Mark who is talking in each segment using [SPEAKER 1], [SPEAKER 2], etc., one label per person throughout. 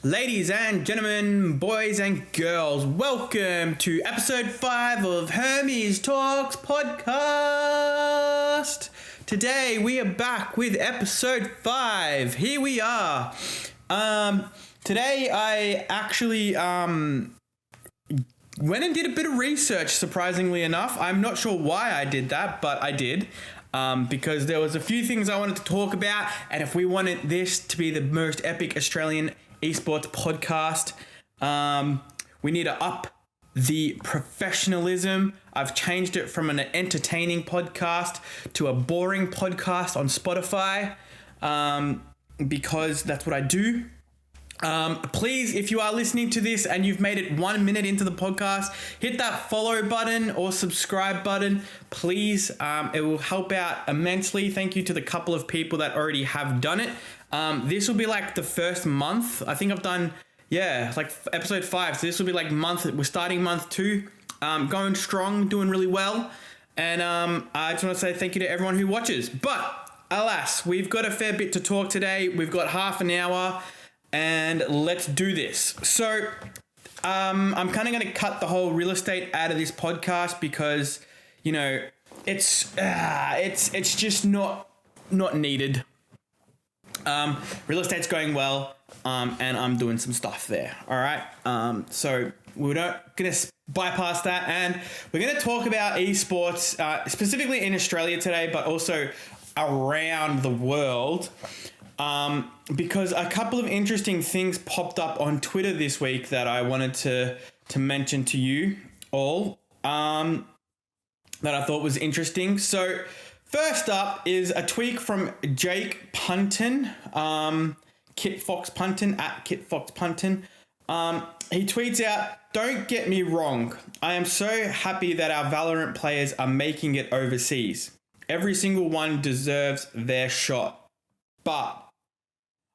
[SPEAKER 1] Ladies and gentlemen, boys and girls, welcome to episode 5 of Hermes Talks podcast. Today we are back with episode 5. Here we are. Today I actually went and did a bit of research, surprisingly enough. I'm not sure why I did that, but I did. Because there was a few things I wanted to talk about, and if we wanted this to be the most epic Australian esports podcast, we need to up the professionalism. I've changed it from an entertaining podcast to a boring podcast on Spotify, because that's what I do. Please, if you are listening to this and you've made it 1 minute into the podcast, hit that follow button or subscribe button. Please, it will help out immensely. Thank you to the couple of people that already have done it. This will be like the first month. I think I've done, like episode 5. So this will be like we're starting month 2, going strong, doing really well. And I just want to say thank you to everyone who watches. But alas, we've got a fair bit to talk today. We've got half an hour. And let's do this. So I'm kind of going to cut the whole real estate out of this podcast because, it's just not needed. Real estate's going well, and I'm doing some stuff there. All right. So we're not going to bypass that, and we're going to talk about esports, specifically in Australia today, but also around the world. Because a couple of interesting things popped up on Twitter this week that I wanted to mention to you all, that I thought was interesting. So first up is a tweet from Jake Punton, Kit Fox Punton, at Kit Fox Punton. He tweets out, "Don't get me wrong. I am so happy that our Valorant players are making it overseas. Every single one deserves their shot. But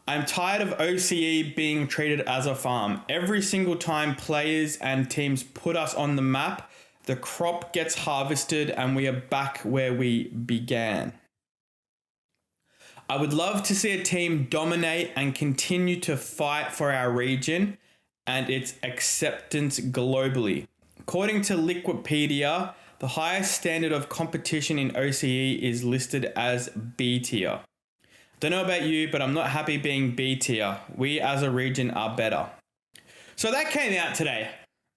[SPEAKER 1] I'm tired of OCE being treated as a farm. Every single time players and teams put us on the map, the crop gets harvested and we are back where we began. I would love to see a team dominate and continue to fight for our region and its acceptance globally. According to Liquipedia, the highest standard of competition in OCE is listed as B tier. Don't know about you, but I'm not happy being B tier. We as a region are better." So that came out today.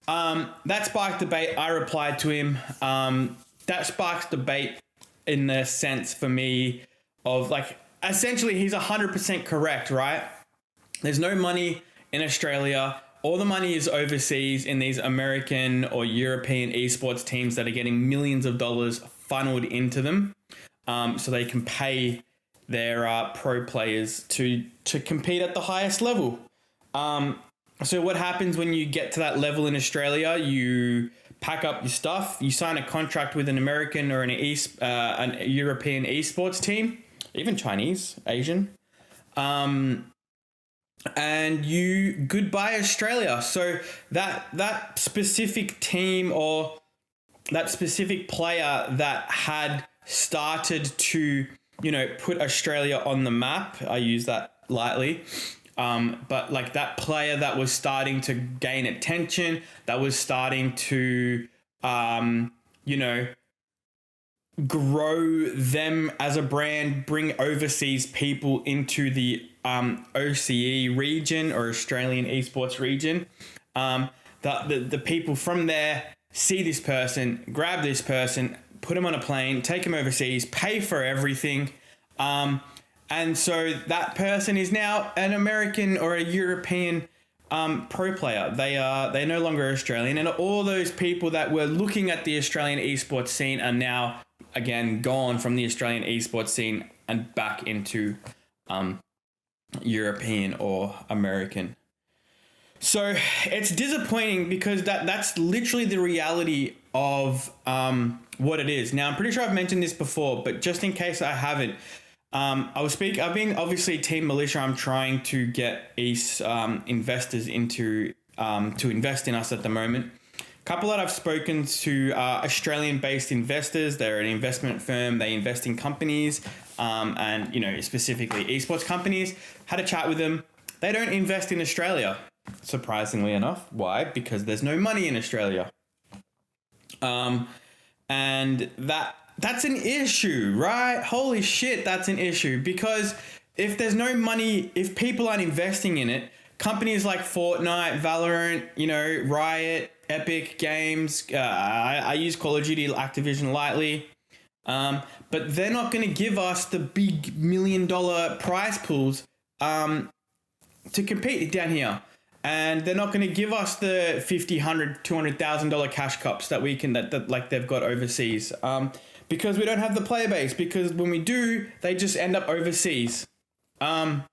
[SPEAKER 1] That sparked debate. I replied to him. That sparks debate in the sense for me of essentially he's 100% correct, right? There's no money in Australia. All the money is overseas in these American or European esports teams that are getting millions of dollars funneled into them, so they can pay their pro players to compete at the highest level. So what happens when you get to that level in Australia? You pack up your stuff, you sign a contract with an American or an European esports team, even Chinese, Asian, and you goodbye Australia. So that specific team or that specific player that had started to put Australia on the map. I use that lightly. But that player that was starting to gain attention, that was starting to, grow them as a brand, bring overseas people into the OCE region or Australian esports region. The people from there see this person, grab this person, put him on a plane, take him overseas, pay for everything. And so that person is now an American or a European pro player. They're no longer Australian. And all those people that were looking at the Australian esports scene are now, again, gone from the Australian esports scene and back into European or American. So it's disappointing because that's literally the reality of what it is. Now, I'm pretty sure I've mentioned this before, but just in case I haven't, I've been obviously Team Militia. I'm trying to get investors into to invest in us at the moment. A couple that I've spoken to are Australian-based investors. They're an investment firm. They invest in companies, and specifically esports companies. Had a chat with them. they don't invest in Australia. Surprisingly enough. Why? Because there's no money in Australia. And that's an issue, right? Holy shit, that's an issue. Because if there's no money, if people aren't investing in it, companies like Fortnite, Valorant, Riot, Epic Games, I use Call of Duty Activision lightly, but they're not going to give us the big $1 million prize pools to compete down here. And they're not going to give us the $50,000, $100,000, $200,000 cash cups that we can that like they've got overseas, because we don't have the player base. Because when we do, they just end up overseas. So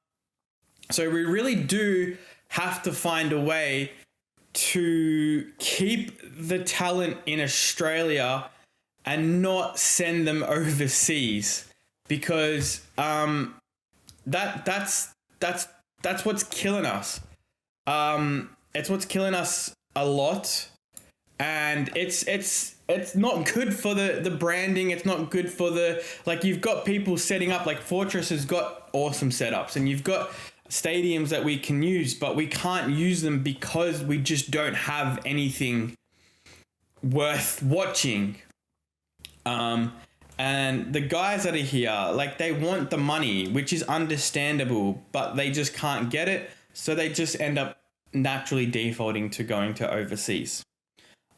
[SPEAKER 1] we really do have to find a way to keep the talent in Australia and not send them overseas, because that's what's killing us. It's what's killing us a lot, and it's not good for the branding. It's not good for you've got people setting up, like Fortress has got awesome setups, and you've got stadiums that we can use, but we can't use them because we just don't have anything worth watching. And the guys that are here, they want the money, which is understandable, but they just can't get it. So they just end up naturally defaulting to going to overseas.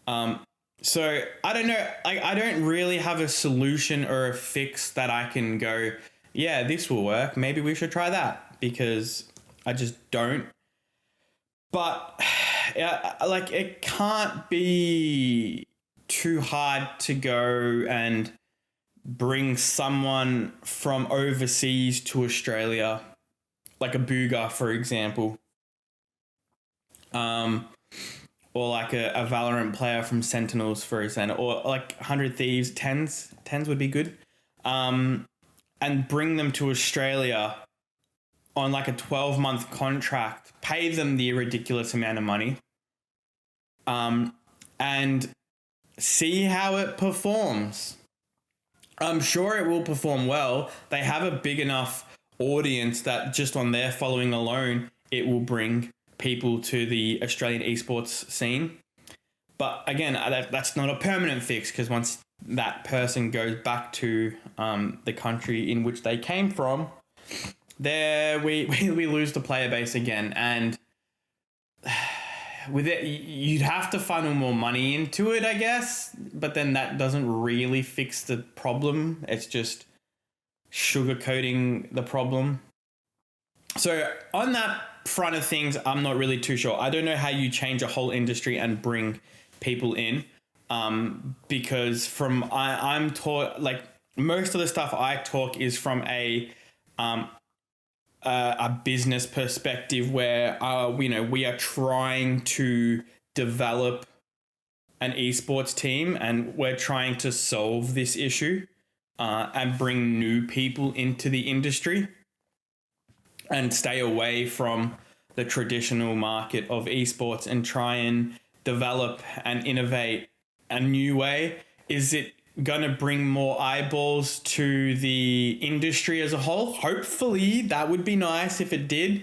[SPEAKER 1] So I don't know. I don't really have a solution or a fix that I can go, yeah, this will work. Maybe we should try that, because I just don't. But it can't be too hard to go and bring someone from overseas to Australia, like a Booga, for example, or like a Valorant player from Sentinels, for example, or like 100 Thieves, tens would be good, and bring them to Australia on like a 12-month contract, pay them the ridiculous amount of money, and see how it performs. I'm sure it will perform well. They have a big enough audience that just on their following alone, it will bring people to the Australian esports scene. But again, that's not a permanent fix, because once that person goes back to the country in which they came from, there we lose the player base again. And with it, you'd have to funnel more money into it, I guess. But then that doesn't really fix the problem. It's just sugarcoating the problem. So on that front of things, I'm not really too sure. I don't know how you change a whole industry and bring people in, because I'm taught, most of the stuff I talk is from a business perspective, where we are trying to develop an esports team, and we're trying to solve this issue and bring new people into the industry and stay away from the traditional market of esports and try and develop and innovate a new way. Is it going to bring more eyeballs to the industry as a whole? Hopefully, that would be nice if it did.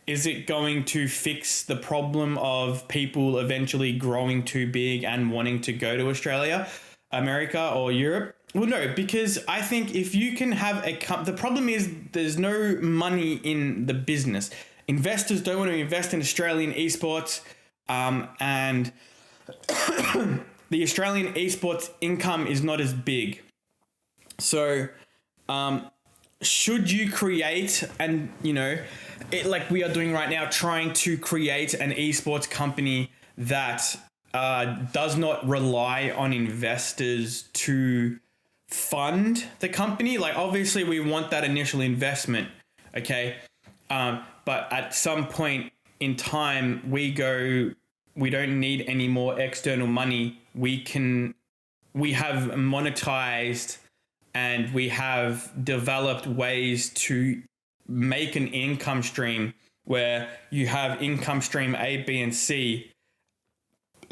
[SPEAKER 1] Is it going to fix the problem of people eventually growing too big and wanting to go to Australia, America, or Europe? Well, no, because I think if you can have the problem is there's no money in the business. Investors don't want to invest in Australian esports, and the Australian esports income is not as big. So, should you create, and like we are doing right now, trying to create an esports company that does not rely on investors to fund the company? Obviously we want that initial investment, okay? But at some point in time, we don't need any more external money. We have monetized and we have developed ways to make an income stream where you have income stream A, B, and C.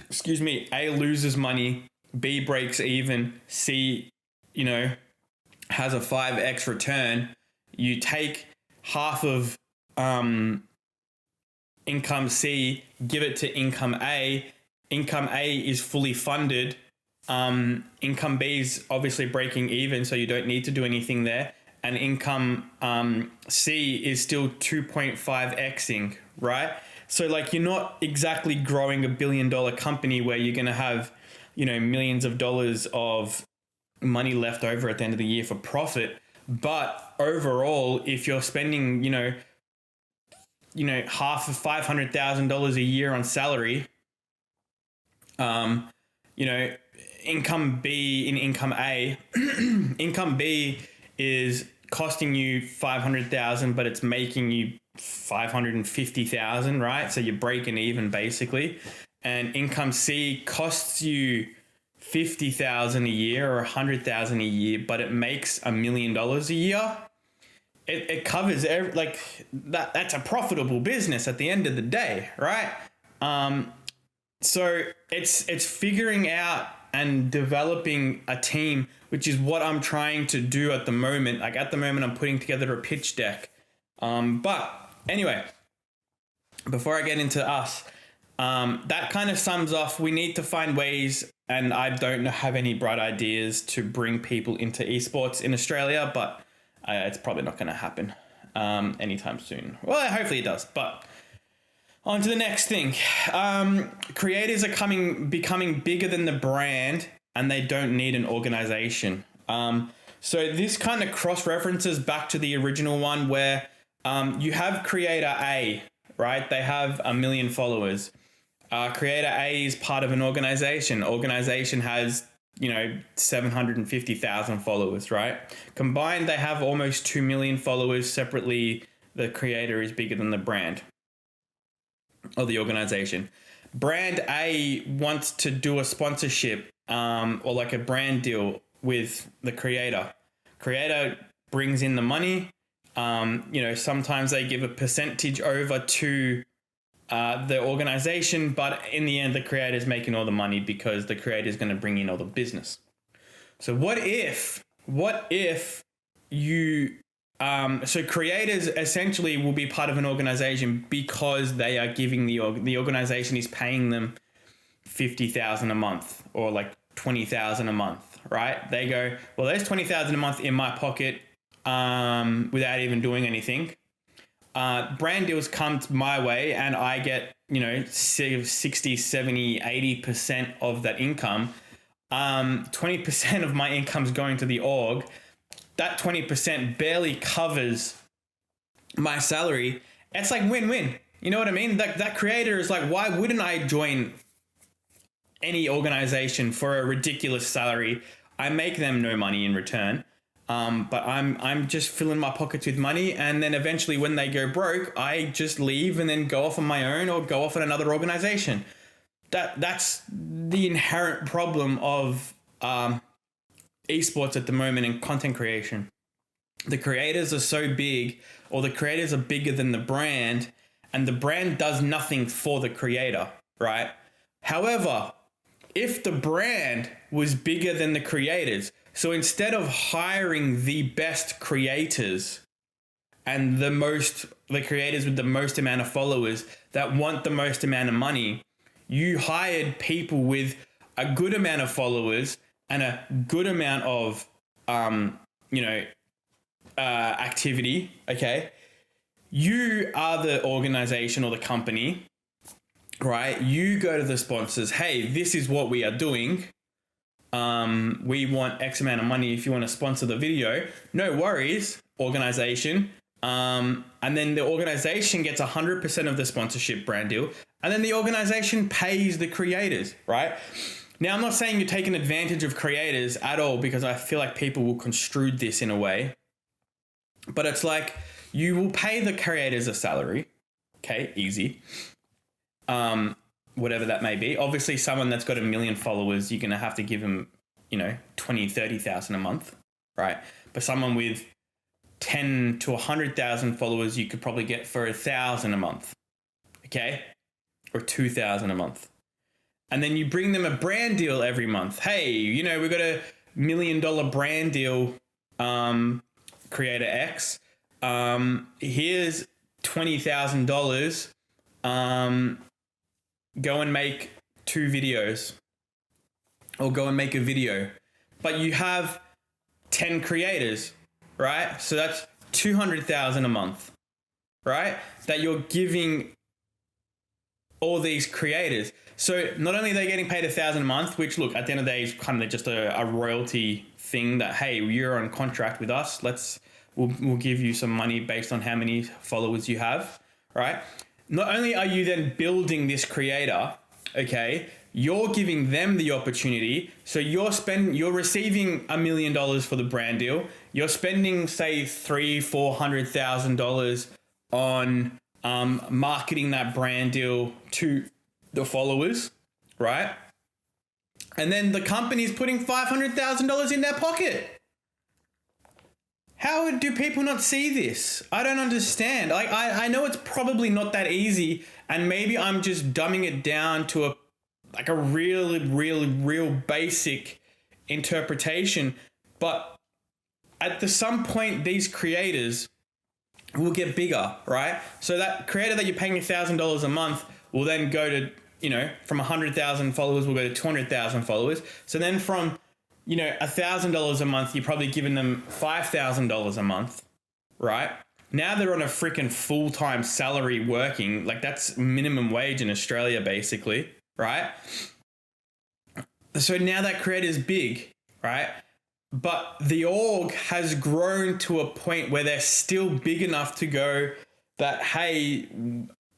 [SPEAKER 1] Excuse me, A loses money, B breaks even, C, has a 5x return. You take half of income C, give it to income A. Income A is fully funded. Income B is obviously breaking even, so you don't need to do anything there. And income C is still 2.5xing, right? So like you're not exactly growing $1 billion company where you're going to have, millions of dollars of money left over at the end of the year for profit. But overall, if you're spending, half of $500,000 a year on salary, income B in income A, income B is costing you 500,000, but it's making you 550,000, right? So you're breaking even basically. And income C costs you 50,000 a year or 100,000 a year, but it makes $1 million a year. It covers that's a profitable business at the end of the day, right? So it's figuring out and developing a team, which is what I'm trying to do at the moment. Like at the moment, I'm putting together a pitch deck. But anyway, before I get into us, that kind of sums off. We need to find ways, and I don't have any bright ideas to bring people into esports in Australia, but it's probably not going to happen anytime soon. Well, hopefully it does, but on to the next thing. Creators are becoming bigger than the brand, and they don't need an organization. So this kind of cross-references back to the original one where you have creator A, right? They have 1 million followers. Creator A is part of an organization. Organization has, 750,000 followers, right? Combined, they have almost 2 million followers. Separately, the creator is bigger than the brand or the organization. Brand A wants to do a sponsorship or like a brand deal with the creator. Creator brings in the money. Sometimes they give a percentage over to the organization, but in the end, the creator is making all the money because the creator is going to bring in all the business. So what if you, so creators essentially will be part of an organization because they are giving the organization is paying them 50,000 a month or like 20,000 a month, right? They go, well, there's 20,000 a month in my pocket without even doing anything. Brand deals come my way and I get, 60, 70, 80% of that income. 20% of my income's going to the org. That 20% barely covers my salary. It's like win-win. You know what I mean? That creator is like, why wouldn't I join any organization for a ridiculous salary? I make them no money in return. But I'm just filling my pockets with money, and then eventually when they go broke, I just leave and then go off on my own or go off on another organization. That's the inherent problem of esports at the moment in content creation. The creators are so big, or the creators are bigger than the brand, and the brand does nothing for the creator, right? However, if the brand was bigger than the creators, so instead of hiring the best creators and the creators with the most amount of followers that want the most amount of money, you hired people with a good amount of followers and a good amount of, activity. Okay. You are the organization or the company, right? You go to the sponsors. Hey, this is what we are doing. We want X amount of money if you want to sponsor the video. No worries, organization. And then the organization gets 100% of the sponsorship brand deal. And then the organization pays the creators, right? Now, I'm not saying you're taking advantage of creators at all, because I feel like people will construe this in a way. But it's like you will pay the creators a salary. Okay, easy. Whatever that may be. Obviously, someone that's got 1 million followers, you're going to have to give them, 20, 30,000 a month, right? But someone with 10 to 100,000 followers, you could probably get for 1,000 a month, okay? Or 2,000 a month. And then you bring them a brand deal every month. Hey, we've got $1 million brand deal, creator X. Here's $20,000 go and make 2 videos or go and make a video, but you have 10 creators, right? So that's 200,000 a month, right? That you're giving all these creators. So not only are they getting paid 1,000 a month, which look, at the end of the day is kind of just a royalty thing that, hey, you're on contract with us. We'll give you some money based on how many followers you have, right? Not only are you then building this creator, okay, you're giving them the opportunity. So you're receiving $1 million for the brand deal. You're spending, say, $300,000-$400,000 on marketing that brand deal to the followers, right? And then the company's putting $500,000 in their pocket. How do people not see this? I don't understand. Like, I know it's probably not that easy, and maybe I'm just dumbing it down to a real basic interpretation. But at some point, these creators will get bigger, right? So that creator that you're paying $1,000 a month will then go to, from 100,000 followers will go to 200,000 followers. So then from $1,000 a month, you're probably giving them $5,000 a month, right? Now they're on a freaking full-time salary working, like that's minimum wage in Australia, basically, right? So now that creator's big, right? But the org has grown to a point where they're still big enough to go that, hey,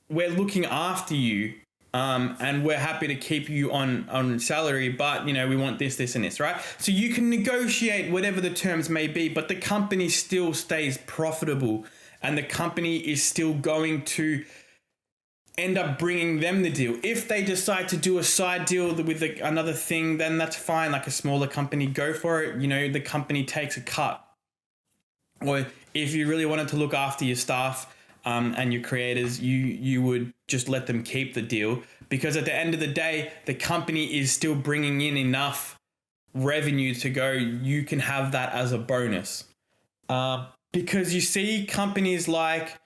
[SPEAKER 1] we're looking after you. And we're happy to keep you on salary, but we want this, and this, right? So you can negotiate whatever the terms may be, but the company still stays profitable, and the company is still going to end up bringing them the deal. If they decide to do a side deal with another thing, then that's fine. Like a smaller company, go for it. The company takes a cut. Or if you really wanted to look after your staff, and your creators, you would just let them keep the deal, because at the end of the day, the company is still bringing in enough revenue to go, you can have that as a bonus. Because you see companies like,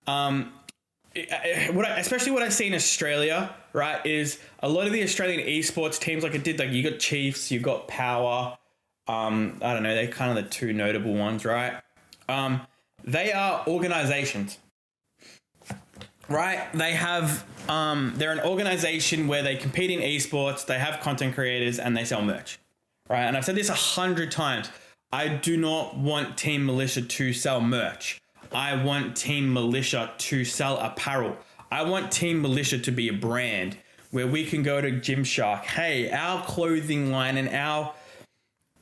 [SPEAKER 1] especially what I see in Australia, right, is a lot of the Australian esports teams, like you got Chiefs, you got Power, I don't know, they're kind of the 2 notable ones, right? They are organizations. Right, they have, they're an organization where they compete in esports, they have content creators, and they sell merch, right? And I've said this 100 times. I do not want Team Militia to sell merch. I want Team Militia to sell apparel. I want Team Militia to be a brand where we can go to Gymshark. Hey, our clothing line and our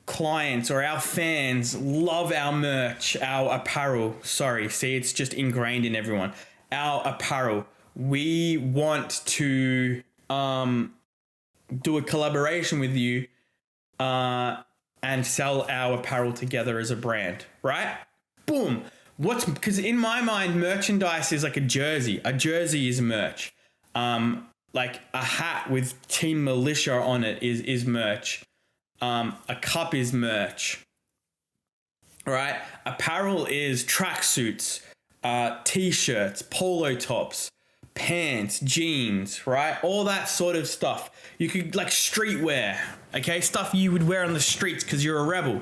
[SPEAKER 1] clients or our fans love our merch, our apparel. Sorry, see, it's just ingrained in everyone. Our apparel. We want to do a collaboration with you and sell our apparel together as a brand, right? Boom. Because in my mind, merchandise is like a jersey. A jersey is merch. Like a hat with Team Militia on it is merch. A cup is merch, right? Apparel is tracksuits, t-shirts, polo tops, pants, jeans, right? All that sort of stuff. You could like streetwear, okay? Stuff you would wear on the streets because you're a rebel.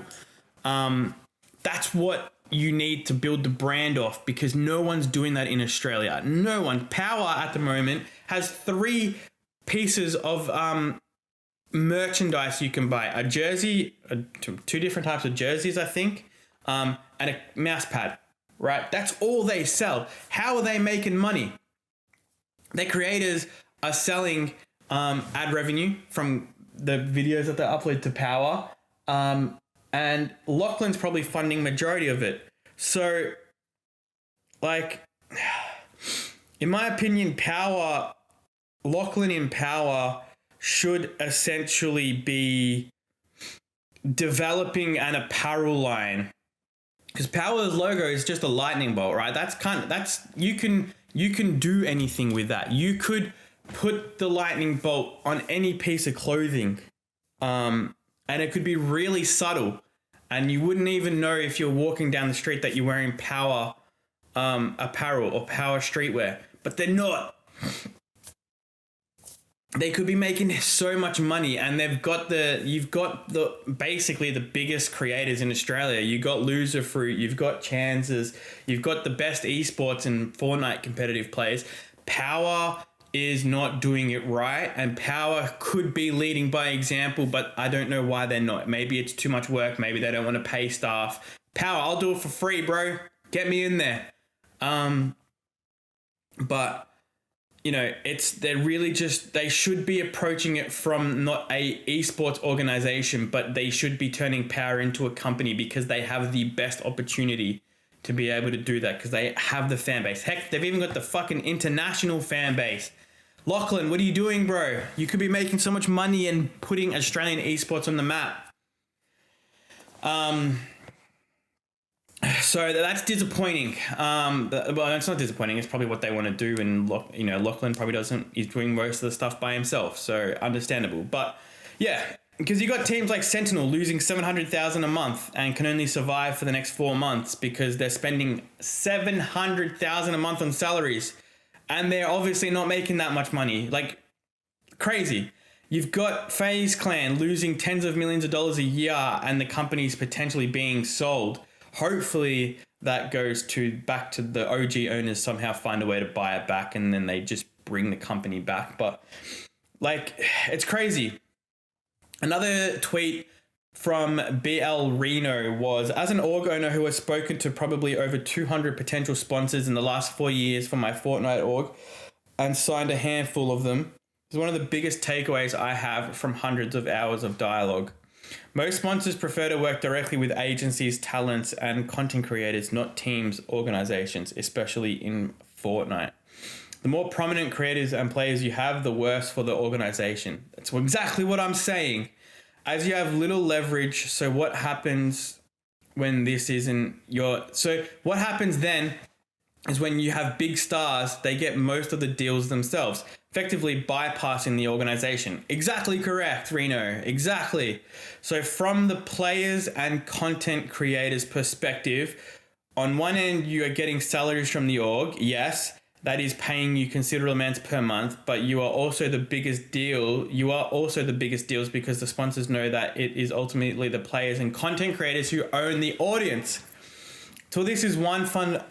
[SPEAKER 1] That's what you need to build the brand off, because no one's doing that in Australia. No one. Power at the moment has 3 pieces of merchandise you can buy. A jersey, 2 different types of jerseys, I think, and a mouse pad. Right? That's all they sell. How are they making money? Their creators are selling ad revenue from the videos that they upload to Power. And Lachlan's probably funding majority of it. So, like, in my opinion, Lachlan in Power should essentially be developing an apparel line. Because Power's logo is just a lightning bolt, right? You can do anything with that. You could put the lightning bolt on any piece of clothing, and it could be really subtle, and you wouldn't even know if you're walking down the street that you're wearing Power apparel or Power streetwear. But they're not. they could be making so much money, and you've got the basically the biggest creators in Australia. You got Loser Fruit, you've got Chances, you've got the best esports and Fortnite competitive players. Power is not doing it right, and Power could be leading by example, but I don't know why they're not. Maybe it's too much work, maybe they don't want to pay staff. Power, I'll do it for free, bro. Get me in there. But you know, they're really just, they should be approaching it from not a esports organization, but they should be turning Power into a company, because they have the best opportunity to be able to do that, because they have the fan base. Heck, they've even got the fucking international fan base. Lachlan, what are you doing, bro? You could be making so much money and putting Australian esports on the map. So that's disappointing. Well, it's not disappointing. It's probably what they want to do. And, you know, Lachlan probably he's doing most of the stuff by himself. So understandable. But yeah, because you got teams like Sentinel losing $700,000 a month and can only survive for the next 4 months because they're spending $700,000 a month on salaries. And they're obviously not making that much money. Like, crazy. You've got FaZe Clan losing tens of millions of dollars a year, and the company's potentially being sold. Hopefully that goes back to the OG owners, somehow find a way to buy it back, and then they just bring the company back. But like, it's crazy. Another tweet from BL Reno was, as an org owner who has spoken to probably over 200 potential sponsors in the last 4 years for my Fortnite org and signed a handful of them, is one of the biggest takeaways I have from hundreds of hours of dialogue. Most sponsors prefer to work directly with agencies, talents, and content creators, not teams, organizations, especially in Fortnite. The more prominent creators and players you have, the worse for the organization. That's exactly what I'm saying. As you have little leverage, so what happens when this isn't your... So what happens then is when you have big stars, they get most of the deals themselves, effectively bypassing the organization. Exactly correct, Reno. Exactly. So from the players and content creators' perspective, on one end, you are getting salaries from the org. Yes, that is paying you considerable amounts per month, but you are also the biggest deal. You are also the biggest deals because the sponsors know that it is ultimately the players and content creators who own the audience. So this is one fundamental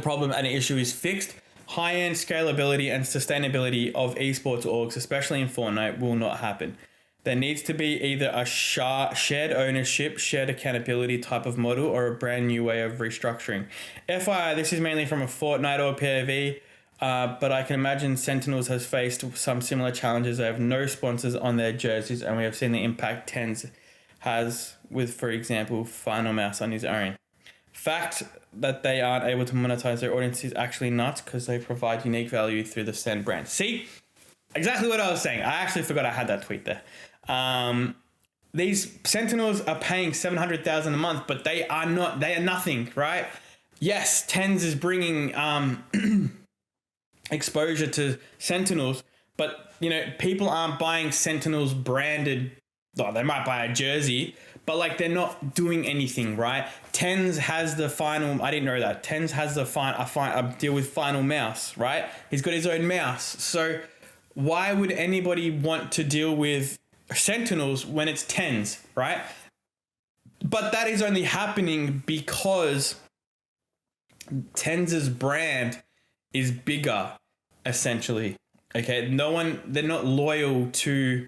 [SPEAKER 1] problem and issue is fixed. High-end scalability and sustainability of esports orgs, especially in Fortnite, will not happen. There needs to be either a shared ownership, shared accountability type of model, or a brand new way of restructuring. FYI, this is mainly from a Fortnite org POV, but I can imagine Sentinels has faced some similar challenges. They have no sponsors on their jerseys, and we have seen the impact Tens has with, for example, Final Mouse on his own. Fact that they aren't able to monetize their audience is actually nuts because they provide unique value through the Sen brand. See? Exactly what I was saying. I actually forgot I had that tweet there. These Sentinels are paying $700,000 a month, but they are nothing, right? Yes, Tens is bringing exposure to Sentinels, but you know, people aren't buying Sentinels branded. Oh, they might buy a jersey, but like they're not doing anything, right? Tens has the final. I didn't know that. Tens has a deal with Final Mouse, right? He's got his own mouse. So why would anybody want to deal with Sentinels when it's Tens, right? But that is only happening because Tens's brand is bigger, essentially. Okay, they're not loyal to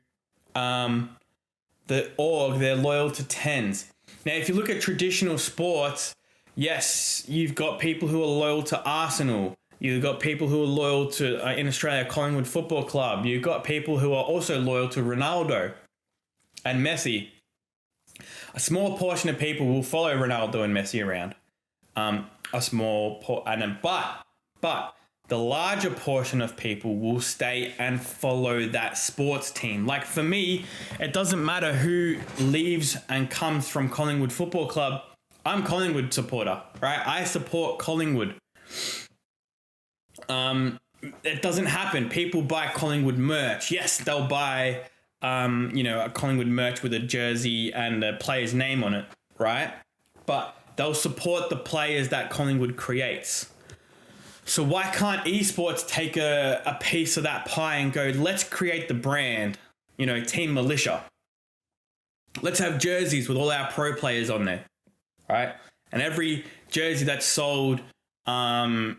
[SPEAKER 1] the org, they're loyal to Tens. Now, if you look at traditional sports, yes, you've got people who are loyal to Arsenal. You've got people who are loyal to, in Australia, Collingwood Football Club. You've got people who are also loyal to Ronaldo and Messi. A small portion of people will follow Ronaldo and Messi around. But the larger portion of people will stay and follow that sports team. Like for me, it doesn't matter who leaves and comes from Collingwood Football Club. I'm Collingwood supporter, right? I support Collingwood. It doesn't happen. People buy Collingwood merch. Yes, they'll buy, a Collingwood merch with a jersey and a player's name on it, right? But they'll support the players that Collingwood creates. So why can't esports take a piece of that pie and go, let's create the brand, Team Militia. Let's have jerseys with all our pro players on there, right? And every jersey that's sold, if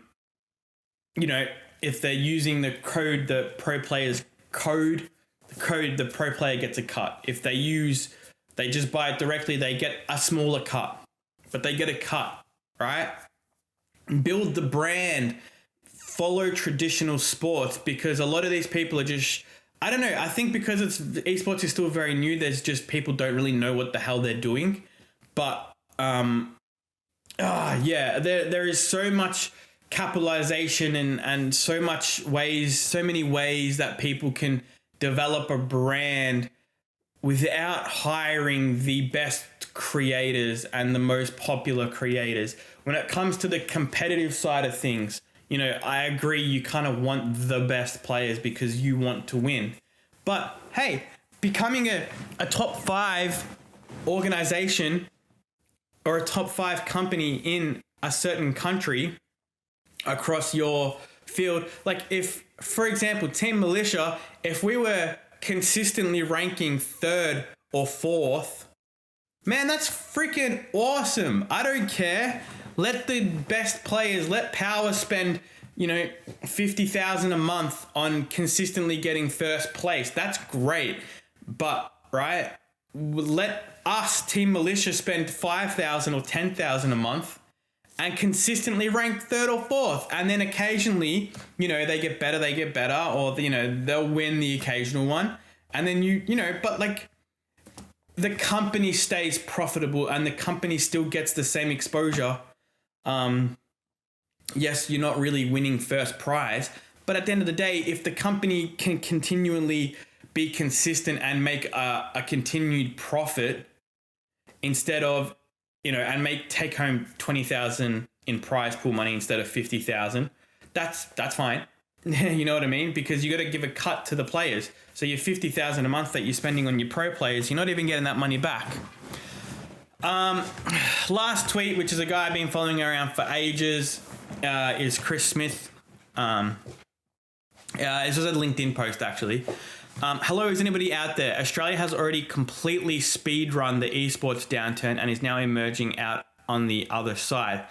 [SPEAKER 1] they're using the code, the pro player's code, the pro player gets a cut. If they just buy it directly, they get a smaller cut, but they get a cut, right? Build the brand, follow traditional sports, because a lot of these people are just, I don't know, I think because esports is still very new, there's just people don't really know what the hell they're doing. But there is so much capitalization and so many ways that people can develop a brand without hiring the best creators and the most popular creators. When it comes to the competitive side of things, I agree, you kind of want the best players because you want to win. But hey, becoming a top 5 organization or a top 5 company in a certain country across your field, like if, for example, Team Militia, if we were consistently ranking 3rd or 4th, man, that's freaking awesome. I don't care. Let the best players, let Power spend, $50,000 a month on consistently getting first place. That's great. But, right, let us, Team Militia, spend $5,000 or $10,000 a month and consistently rank 3rd or 4th. And then occasionally, they get better, or, they'll win the occasional one. And then but like, the company stays profitable and the company still gets the same exposure. Yes, you're not really winning first prize, but at the end of the day, if the company can continually be consistent and make a continued profit instead of, and take home 20,000 in prize pool money instead of 50,000, that's fine. You know what I mean? Because you got to give a cut to the players. So your 50,000 a month that you're spending on your pro players, you're not even getting that money back. Last tweet, which is a guy I've been following around for ages, is Chris Smith. This was a LinkedIn post, actually. Hello, is anybody out there? Australia has already completely speedrun the esports downturn and is now emerging out on the other side.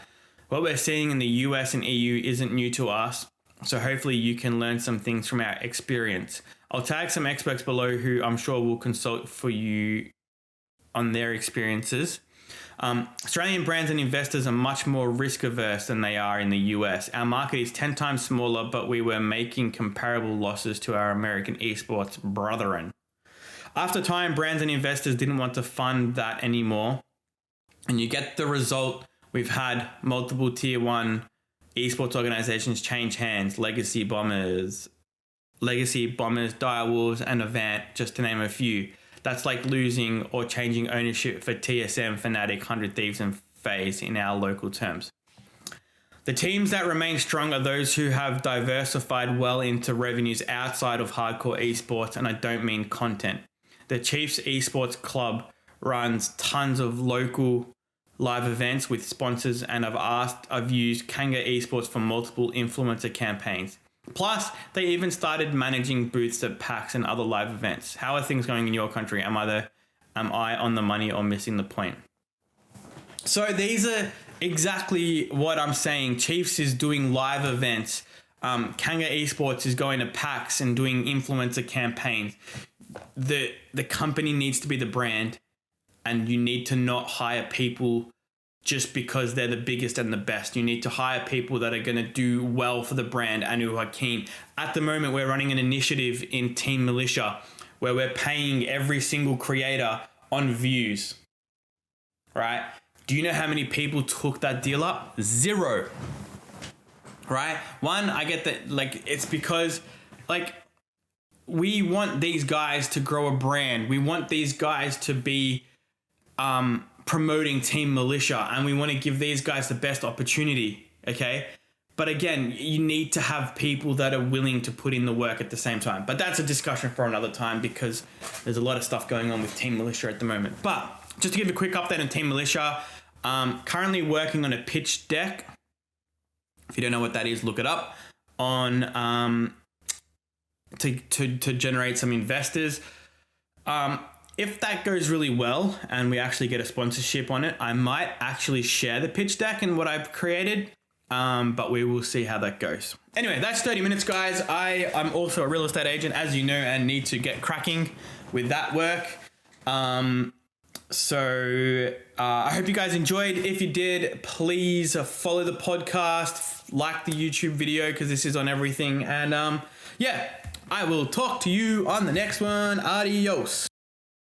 [SPEAKER 1] What we're seeing in the US and EU isn't new to us, so hopefully you can learn some things from our experience. I'll tag some experts below who I'm sure will consult for you on their experiences. Australian brands and investors are much more risk averse than they are in the US. Our market is 10 times smaller, but we were making comparable losses to our American esports brethren. After time, brands and investors didn't want to fund that anymore. And you get the result. We've had multiple tier 1 esports organizations change hands. Legacy Bombers, Direwolves, and Avant, just to name a few. That's like losing or changing ownership for TSM, Fnatic, 100 Thieves, and FAZE in our local terms. The teams that remain strong are those who have diversified well into revenues outside of hardcore esports, and I don't mean content. The Chiefs Esports Club runs tons of local live events with sponsors, and I've used Kanga Esports for multiple influencer campaigns. Plus, they even started managing booths at PAX and other live events. How are things going in your country? Am I on the money or missing the point? So these are exactly what I'm saying. Chiefs is doing live events. Kanga Esports is going to PAX and doing influencer campaigns. The company needs to be the brand, and you need to not hire people just because they're the biggest and the best. You need to hire people that are going to do well for the brand and who are keen. At the moment, we're running an initiative in Team Militia where we're paying every single creator on views, right? Do you know how many people took that deal up? 0, right? One, I get that, it's because, we want these guys to grow a brand. We want these guys to be promoting Team Militia, and we want to give these guys the best opportunity, okay? But again, you need to have people that are willing to put in the work at the same time. But that's a discussion for another time because there's a lot of stuff going on with Team Militia at the moment. But just to give a quick update on Team Militia, currently working on a pitch deck If you don't know what that is, look it up on to generate some investors. If that goes really well and we actually get a sponsorship on it, I might actually share the pitch deck and what I've created, but we will see how that goes. Anyway, that's 30 minutes, guys. I'm also a real estate agent, as you know, and need to get cracking with that work. So I hope you guys enjoyed. If you did, please follow the podcast, like the YouTube video, because this is on everything. And yeah, I will talk to you on the next one. Adios.